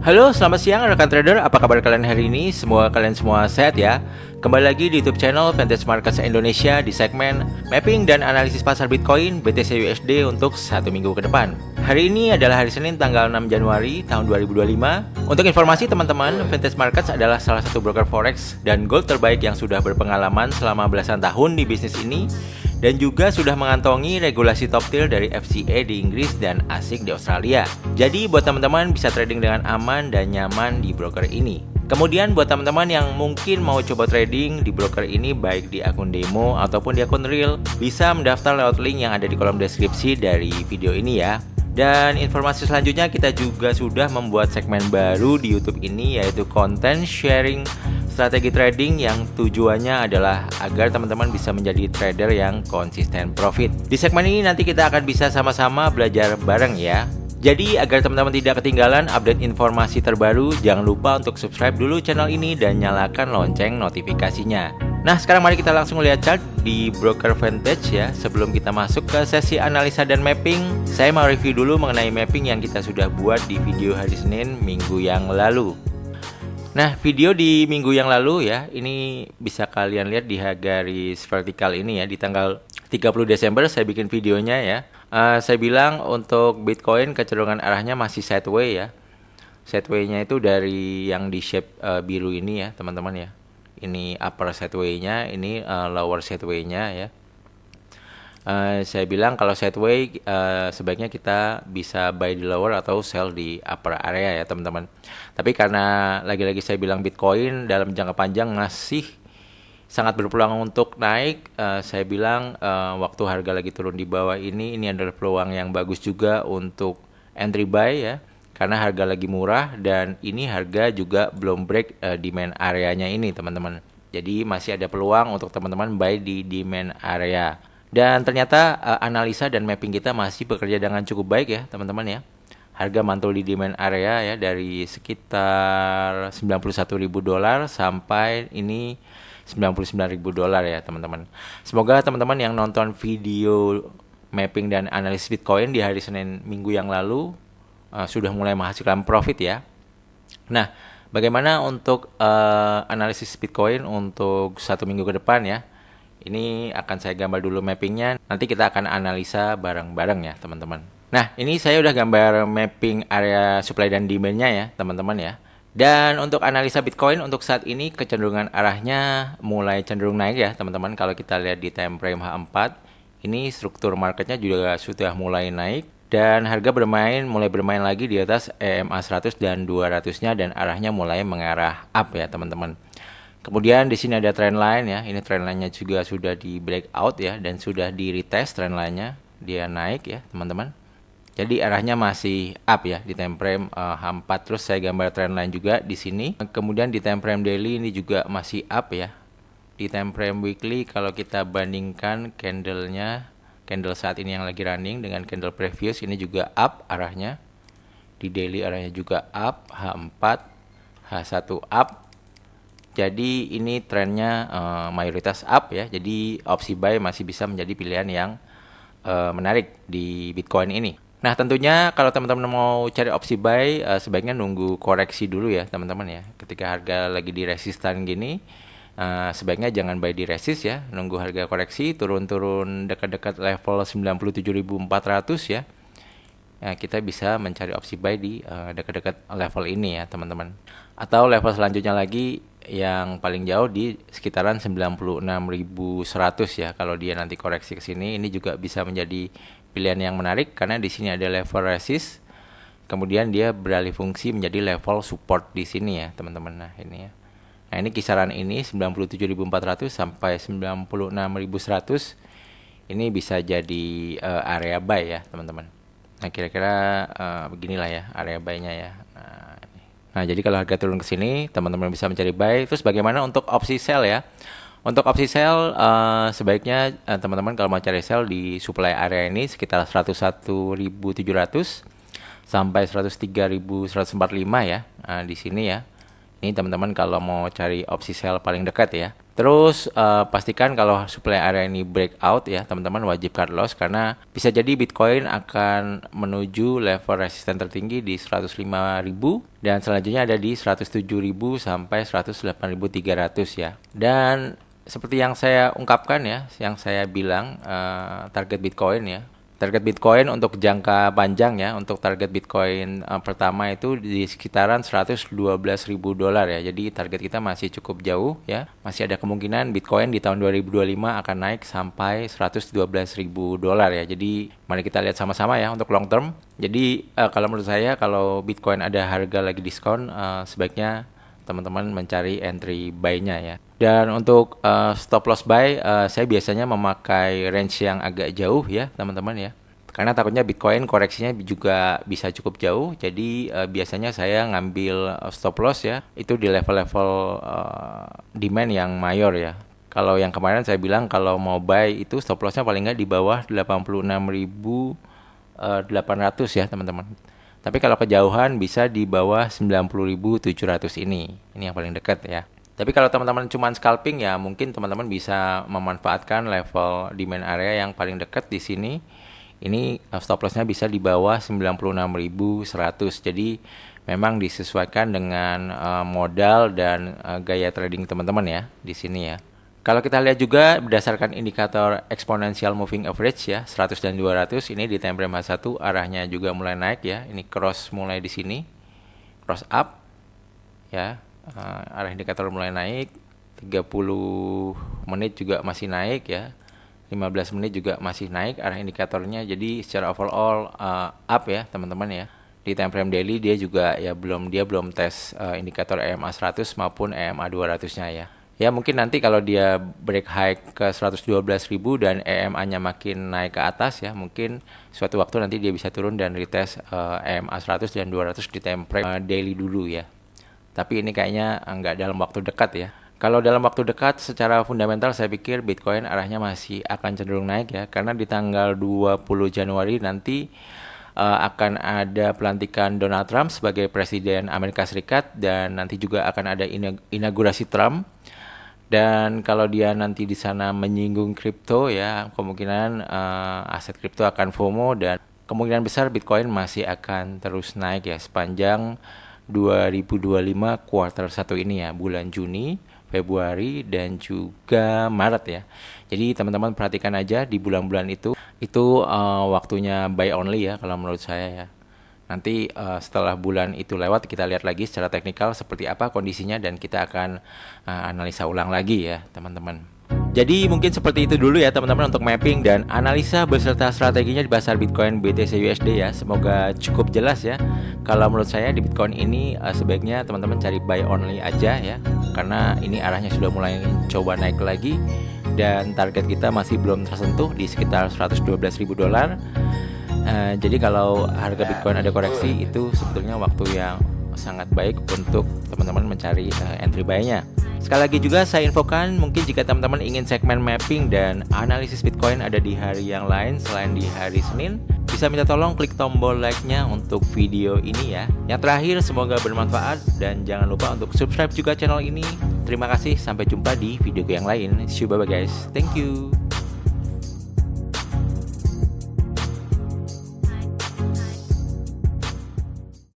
Halo, selamat siang rekan trader. Apa kabar kalian hari ini? Semoga kalian semua sehat ya. Kembali lagi di YouTube channel Vantage Markets Indonesia di segmen mapping dan analisis pasar Bitcoin BTC USD untuk satu minggu ke depan. Hari ini adalah hari Senin tanggal 6 Januari tahun 2025. Untuk informasi teman-teman, Vantage Markets adalah salah satu broker forex dan gold terbaik yang sudah berpengalaman selama belasan tahun di bisnis ini dan juga sudah mengantongi regulasi top tier dari FCA di Inggris dan ASIC di Australia. Jadi buat teman-teman bisa trading dengan aman dan nyaman di broker ini. Kemudian buat teman-teman yang mungkin mau coba trading di broker ini baik di akun demo ataupun di akun real, bisa mendaftar lewat link yang ada di kolom deskripsi dari video ini ya. Dan informasi selanjutnya, kita juga sudah membuat segmen baru di YouTube ini, yaitu content sharing strategi trading yang tujuannya adalah agar teman-teman bisa menjadi trader yang konsisten profit. Di segmen ini nanti kita akan bisa sama-sama belajar bareng ya. Jadi agar teman-teman tidak ketinggalan update informasi terbaru, jangan lupa untuk subscribe dulu channel ini dan nyalakan lonceng notifikasinya. Nah, sekarang mari kita langsung lihat chart di broker Vantage ya. Sebelum kita masuk ke sesi analisa dan mapping, saya mau review dulu mengenai mapping yang kita sudah buat di video hari Senin minggu yang lalu. Nah, video di minggu yang lalu ya, ini bisa kalian lihat di garis vertikal ini ya, di tanggal 30 Desember saya bikin videonya ya. Saya bilang untuk Bitcoin kecenderungan arahnya masih sideway ya. Sideway-nya itu dari yang di shape biru ini ya, teman-teman ya. Ini upper sideway-nya, ini lower sideway-nya ya. Saya bilang kalau sideway sebaiknya kita bisa buy di lower atau sell di upper area ya teman-teman. Tapi karena lagi-lagi saya bilang Bitcoin dalam jangka panjang masih sangat berpeluang untuk naik, saya bilang waktu harga lagi turun di bawah ini adalah peluang yang bagus juga untuk entry buy ya. Karena harga lagi murah dan ini harga juga belum break demand areanya ini teman-teman. Jadi masih ada peluang untuk teman-teman buy di demand area. Dan ternyata analisa dan mapping kita masih bekerja dengan cukup baik ya teman-teman ya. Harga mantul di demand area ya dari sekitar $91.000 sampai ini $99.000 ya teman-teman. Semoga teman-teman yang nonton video mapping dan analisis Bitcoin di hari Senin minggu yang lalu sudah mulai menghasilkan profit ya. Nah, bagaimana untuk analisis Bitcoin untuk satu minggu ke depan ya? Ini akan saya gambar dulu mappingnya. Nanti kita akan analisa bareng-bareng ya teman-teman. Nah, ini saya udah gambar mapping area supply dan demand-nya ya teman-teman ya. Dan untuk analisa Bitcoin untuk saat ini kecenderungan arahnya mulai cenderung naik ya teman-teman. Kalau kita lihat di time frame H4, ini struktur marketnya juga sudah mulai naik. Dan harga mulai bermain lagi di atas EMA 100 dan 200-nya dan arahnya mulai mengarah up ya teman-teman. Kemudian di sini ada trend line ya. Ini trend line-nya juga sudah di breakout ya dan sudah di retest trend line-nya. Dia naik ya, teman-teman. Jadi arahnya masih up ya di time frame H4. Terus saya gambar trend line juga di sini. Kemudian di time frame daily ini juga masih up ya. Di time frame weekly kalau kita bandingkan candle-nya, candle saat ini yang lagi running dengan candle previous ini juga up arahnya. Di daily arahnya juga up, H4, H1 up. Jadi ini trennya mayoritas up ya. Jadi opsi buy masih bisa menjadi pilihan yang menarik di Bitcoin ini. Nah tentunya kalau teman-teman mau cari opsi buy sebaiknya nunggu koreksi dulu ya teman-teman ya. Ketika harga lagi di resistan gini sebaiknya jangan buy di resist ya. Nunggu harga koreksi turun-turun dekat-dekat level 97.400 ya. Nah, kita bisa mencari opsi buy di dekat-dekat level ini ya teman-teman. Atau level selanjutnya lagi yang paling jauh di sekitaran 96.100 ya. Kalau dia nanti koreksi ke sini, ini juga bisa menjadi pilihan yang menarik karena di sini ada level resist. Kemudian dia beralih fungsi menjadi level support di sini ya, teman-teman. Nah, ini ya. Nah, ini kisaran ini 97.400 sampai 96.100. Ini bisa jadi area buy ya, teman-teman. Nah, kira-kira beginilah ya area buy-nya ya. Nah, jadi kalau harga turun ke sini, teman-teman bisa mencari buy. Terus bagaimana untuk opsi sell ya? Untuk opsi sell, sebaiknya teman-teman kalau mau cari sell di supply area ini sekitar 101.700 sampai 103.145 ya. Nah, di sini ya. Ini teman-teman kalau mau cari opsi sell paling dekat ya. Terus pastikan kalau supply area ini breakout ya, teman-teman wajib cut loss karena bisa jadi Bitcoin akan menuju level resisten tertinggi di 105.000 dan selanjutnya ada di 107.000 sampai 108.300 ya. Dan seperti yang saya ungkapkan ya, yang saya bilang target Bitcoin ya. Target Bitcoin untuk jangka panjang ya, untuk target Bitcoin pertama itu di sekitaran 112.000 dolar ya. Jadi target kita masih cukup jauh ya. Masih ada kemungkinan Bitcoin di tahun 2025 akan naik sampai 112.000 dolar ya. Jadi mari kita lihat sama-sama ya untuk long term. Jadi kalau menurut saya kalau Bitcoin ada harga lagi diskon, sebaiknya teman-teman mencari entry buy-nya ya. Dan untuk stop loss buy, saya biasanya memakai range yang agak jauh ya teman-teman ya. Karena takutnya Bitcoin koreksinya juga bisa cukup jauh. Jadi biasanya saya ngambil stop loss ya, itu di level-level demand yang mayor ya. Kalau yang kemarin saya bilang kalau mau buy itu stop lossnya paling nggak di bawah 86.800 ya teman-teman. Tapi kalau kejauhan bisa di bawah 90.700 ini. Ini yang paling dekat ya. Tapi kalau teman-teman cuma scalping ya mungkin teman-teman bisa memanfaatkan level demand area yang paling dekat di sini. Ini stop lossnya bisa di bawah 96.100. Jadi memang disesuaikan dengan modal dan gaya trading teman-teman ya di sini ya. Kalau kita lihat juga berdasarkan indikator exponential moving average ya 100 dan 200 ini di time frame H1 arahnya juga mulai naik ya. Ini cross mulai di sini. Cross up ya. Arah indikator mulai naik, 30 menit juga masih naik ya, 15 menit juga masih naik arah indikatornya. Jadi secara overall up ya teman-teman ya. Di time frame daily dia juga ya belum tes indikator EMA 100 maupun EMA 200-nya ya. Ya mungkin nanti kalau dia break high ke 112.000 dan EMA-nya makin naik ke atas ya, mungkin suatu waktu nanti dia bisa turun dan retest EMA 100 dan 200 di time frame daily dulu ya. Tapi ini kayaknya nggak dalam waktu dekat ya. Kalau dalam waktu dekat secara fundamental saya pikir Bitcoin arahnya masih akan cenderung naik ya. Karena di tanggal 20 Januari nanti akan ada pelantikan Donald Trump sebagai Presiden Amerika Serikat. Dan nanti juga akan ada inaugurasi Trump. Dan kalau dia nanti di sana menyinggung kripto ya, kemungkinan aset kripto akan FOMO. Dan kemungkinan besar Bitcoin masih akan terus naik ya sepanjang 2025 kuartal 1 ini ya, bulan Juni, Februari dan juga Maret ya. Jadi teman-teman perhatikan aja di bulan-bulan itu waktunya buy only ya kalau menurut saya ya. Nanti setelah bulan itu lewat kita lihat lagi secara teknikal seperti apa kondisinya dan kita akan analisa ulang lagi ya teman-teman. Jadi mungkin seperti itu dulu ya teman-teman untuk mapping dan analisa beserta strateginya di pasar Bitcoin BTC USD ya. Semoga cukup jelas ya. Kalau menurut saya di Bitcoin ini sebaiknya teman-teman cari buy only aja ya. Karena ini arahnya sudah mulai coba naik lagi dan target kita masih belum tersentuh di sekitar 112.000 dolar. Jadi kalau harga Bitcoin ada koreksi itu sebetulnya waktu yang sangat baik untuk teman-teman mencari entry buy-nya. Sekali lagi juga saya infokan mungkin jika teman-teman ingin segmen mapping dan analisis Bitcoin ada di hari yang lain selain di hari Senin, bisa minta tolong klik tombol like-nya untuk video ini ya. Yang terakhir semoga bermanfaat dan jangan lupa untuk subscribe juga channel ini. Terima kasih, sampai jumpa di video yang lain. See you, bye bye guys. Thank you.